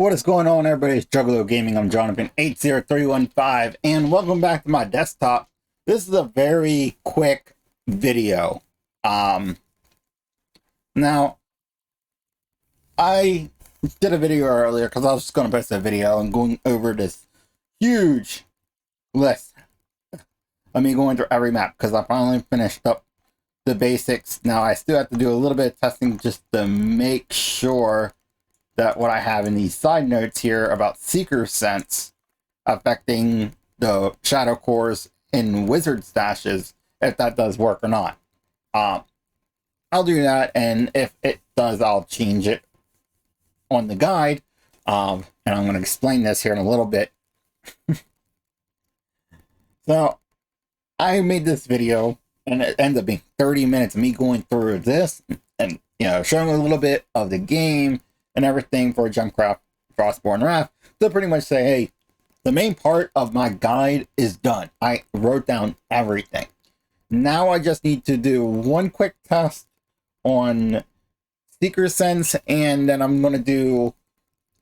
What is going on, everybody? It's Juggalo Gaming. I'm Jonathan80315, and welcome back to my desktop. This is a very quick video. Now, I did a video earlier because I was just going to post a video and going over this huge list of me going through every map because I finally finished up the basics. Now, I still have to do a little bit of testing just to make sure that what I have in these side notes here about Seeker Sense affecting the shadow cores in wizard stashes, if that does work or not. I'll do that, and if it does, I'll change it on the guide. And I'm going to explain this here in a little bit. So, I made this video, and it ended up being 30 minutes of me going through this, and showing a little bit of the game and everything for Gemcraft Frostborn Wrath, to pretty much say, hey, the main part of my guide is done. I wrote down everything. Now I just need to do one quick test on Seeker Sense, and then I'm going to do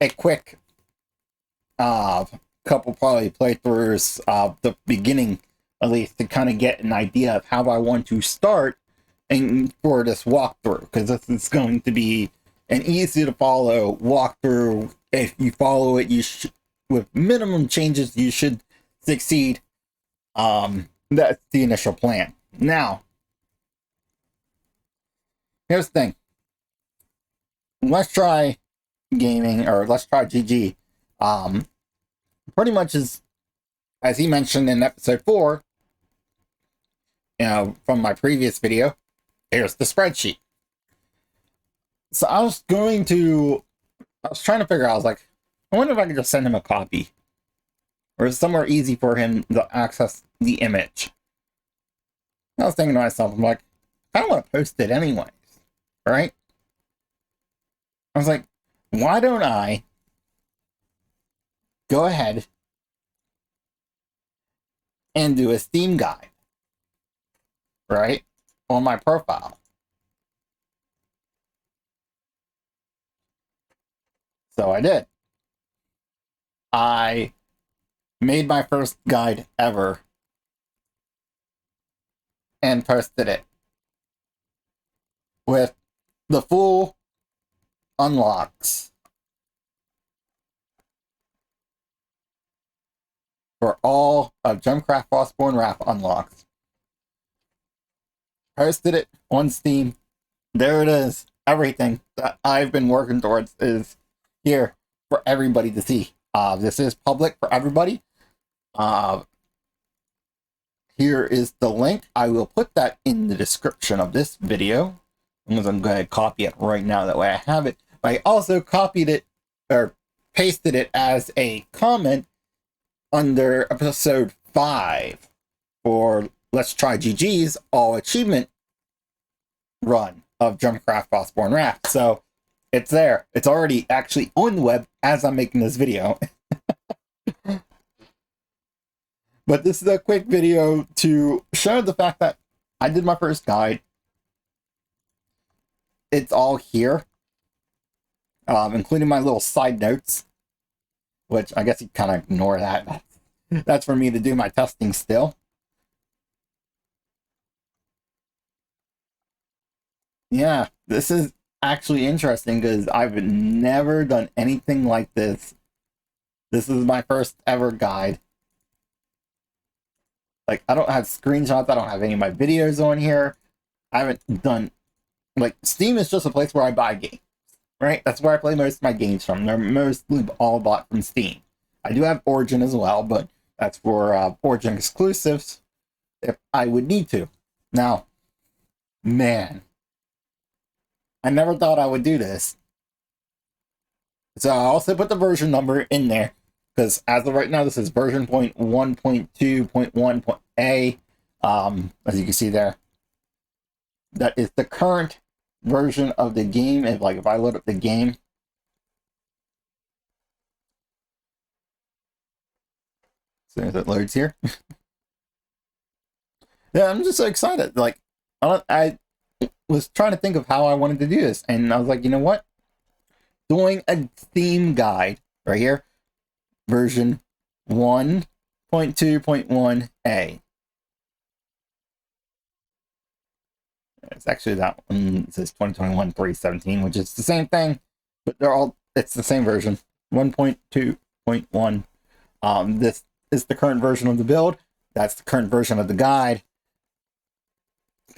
a quick couple probably playthroughs of the beginning, at least, to kind of get an idea of how I want to start and for this walkthrough, because this is going to be an easy to follow walkthrough. If you follow it, with minimum changes, you should succeed. That's the initial plan. Now, here's the thing. Let's Try Gaming, or Let's Try GG, pretty much is, as he mentioned in episode 4, from my previous video, here's the spreadsheet. So I was trying to figure out, I was like, I wonder if I could just send him a copy. Or is somewhere easy for him to access the image. I was thinking to myself, I'm like, I don't want to post it anyways. Right? I was like, why don't I go ahead and do a Steam guide? Right? On my profile. So I did. I made my first guide ever and posted it with the full unlocks for all of Gemcraft Frostborn Wrath unlocks. Posted it on Steam. There it is. Everything that I've been working towards is here for everybody to see. This is public for everybody. Here is the link. I will put that in the description of this video. I'm going to copy it right now, that way I have it. I also copied it, or pasted it as a comment under episode 5 for Let's Try GG's all achievement run of Gemcraft Frostborn Wrath. So it's there. It's already actually on the web as I'm making this video. But this is a quick video to show the fact that I did my first guide. It's all here, including my little side notes, which I guess you kind of ignore that. That's for me to do my testing still. Yeah, this is actually interesting because I've never done anything like this. This is my first ever guide. Like, I don't have screenshots. I don't have any of my videos on here. I haven't done, like, Steam is just a place where I buy games, right? That's where I play most of my games from. They're mostly all bought from Steam. I do have Origin as well, but that's for Origin exclusives if I would need to. Now, man, I never thought I would do this. So I also put the version number in there, because as of right now, this is version 1.2.1.a. As you can see there, that is the current version of the game. If I load up the game, so as it loads here, yeah, I'm just so excited. Like, I was trying to think of how I wanted to do this, and I was like, you know what? Doing a theme guide right here, version 1.2.1a. It's actually that one. It says 2021 317, which is the same thing, but it's the same version, 1.2.1. This is the current version of the build. That's the current version of the guide.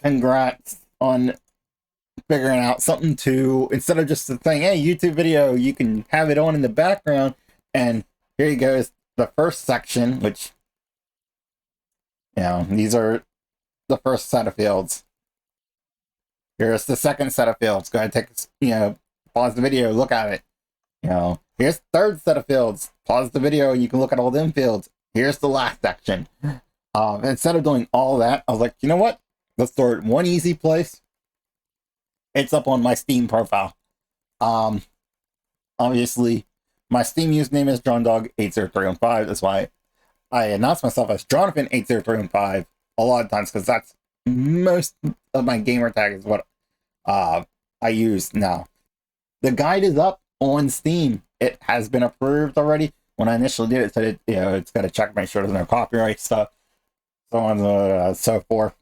Congrats on figuring out something to, instead of just saying, hey, YouTube video, you can have it on in the background. And here you go, is the first section, which, these are the first set of fields. Here's the second set of fields. Go ahead and take, pause the video, look at it. Here's the third set of fields. Pause the video, and you can look at all them fields. Here's the last section. Instead of doing all that, I was like, you know what? Let's store it in one easy place. It's up on my Steam profile. Obviously, my Steam username is JohnDog80315. That's why I announce myself as Jonathan80315 a lot of times, because that's most of my gamer tag is what I use now. The guide is up on Steam. It has been approved already. When I initially did it, said it's got to check, make sure there's no copyright stuff, so on and so forth.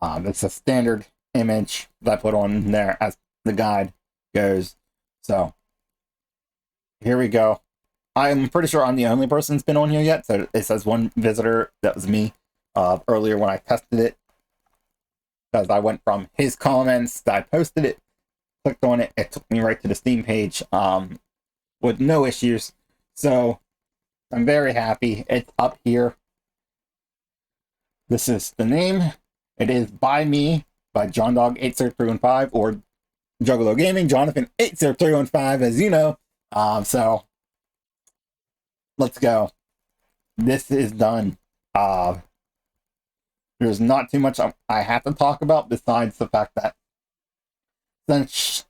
It's a standard image that I put on there as the guide goes. So here we go. I'm pretty sure I'm the only person that's been on here yet. So it says one visitor. That was me earlier when I tested it, because I went from his comments that I posted it, clicked on it, it took me right to the Steam page with no issues. So I'm very happy. It's up here. This is the name. It is by me, by JohnDog80315, or Juggalo Gaming, Jonathan80315, as you know. So let's go. This is done. There's not too much I have to talk about besides the fact that since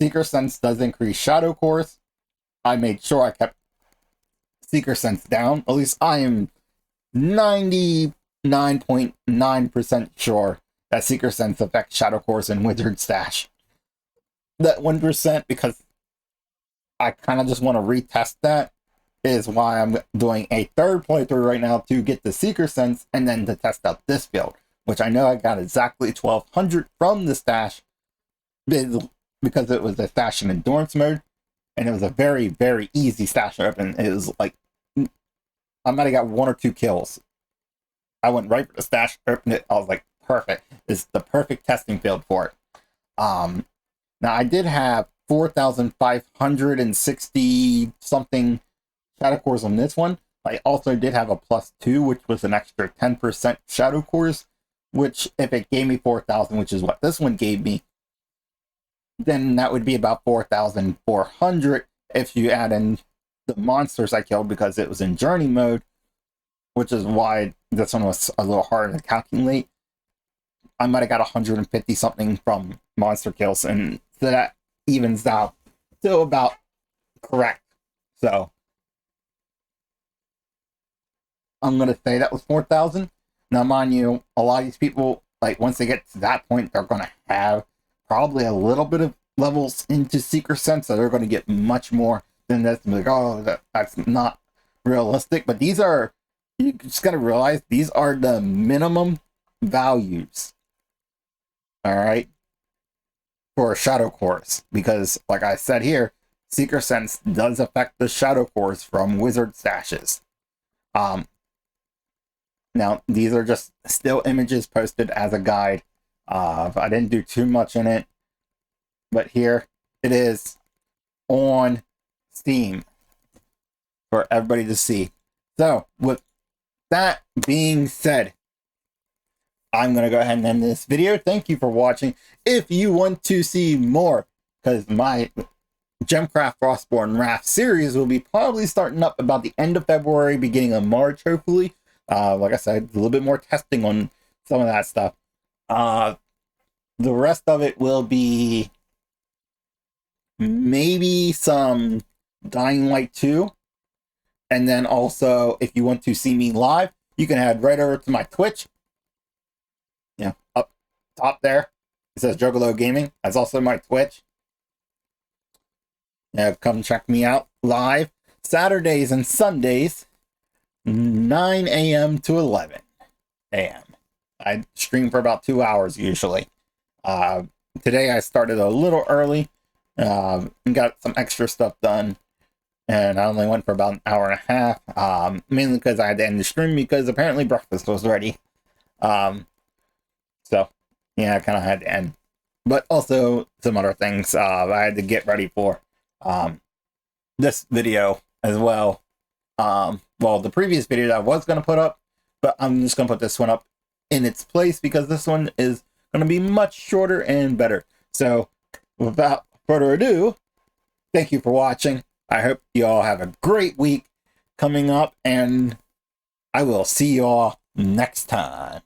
Seeker Sense does increase Shadow Cores, I made sure I kept Seeker Sense down. At least I am 99.9% sure that Seeker Sense affects Shadow Cores in Wizard Stash. That 1%, because I kind of just want to retest that, is why I'm doing a third playthrough right now to get the Seeker Sense and then to test out this build, which I know I got exactly 1200 from the stash because it was a stash in endurance mode, and it was a very, very easy stash to open. It was like, I might have got 1 or 2 kills. I went right for the stash, opened it, I was like, perfect. It's the perfect testing field for it. Now I did have 4,560 something Shadow Cores on this one. I also did have a +2, which was an extra 10% Shadow Cores, which if it gave me 4,000, which is what this one gave me, then that would be about 4,400 if you add in the monsters I killed, because it was in journey mode, which is why this one was a little harder to calculate. I might have got 150 something from monster kills, and so that evens out to about correct. So I'm going to say that was 4,000. Now, mind you, a lot of these people, like, once they get to that point, they're going to have probably a little bit of levels into Seeker Sense, so they're going to get much more than this. And be like, oh, that's not realistic. But these are, you just got to realize, these are the minimum values. All right? For Shadow Cores. Because, like I said here, Seeker Sense does affect the Shadow Cores from Wizard Stashes. Now, these are just still images posted as a guide. I didn't do too much in it, but here it is on Steam for everybody to see. So, with that being said, I'm going to go ahead and end this video. Thank you for watching. If you want to see more, because my Gemcraft Frostborn Raft series will be probably starting up about the end of February, beginning of March, hopefully. Like I said, a little bit more testing on some of that stuff. The rest of it will be maybe some Dying Light 2. And then also, if you want to see me live, you can head right over to my Twitch. Yeah, up top there, it says Juggalo Gaming. That's also my Twitch. Come check me out live Saturdays and Sundays, 9 a.m. to 11 a.m. I stream for about 2 hours usually. Today I started a little early and got some extra stuff done. And I only went for about an hour and a half, mainly because I had to end the stream because apparently breakfast was ready. So, yeah, I kind of had to end. But also some other things I had to get ready for this video as well. Well, the previous video that I was going to put up, but I'm just going to put this one up in its place because this one is going to be much shorter and better. So, without further ado, thank you for watching. I hope you all have a great week coming up, and I will see you all next time.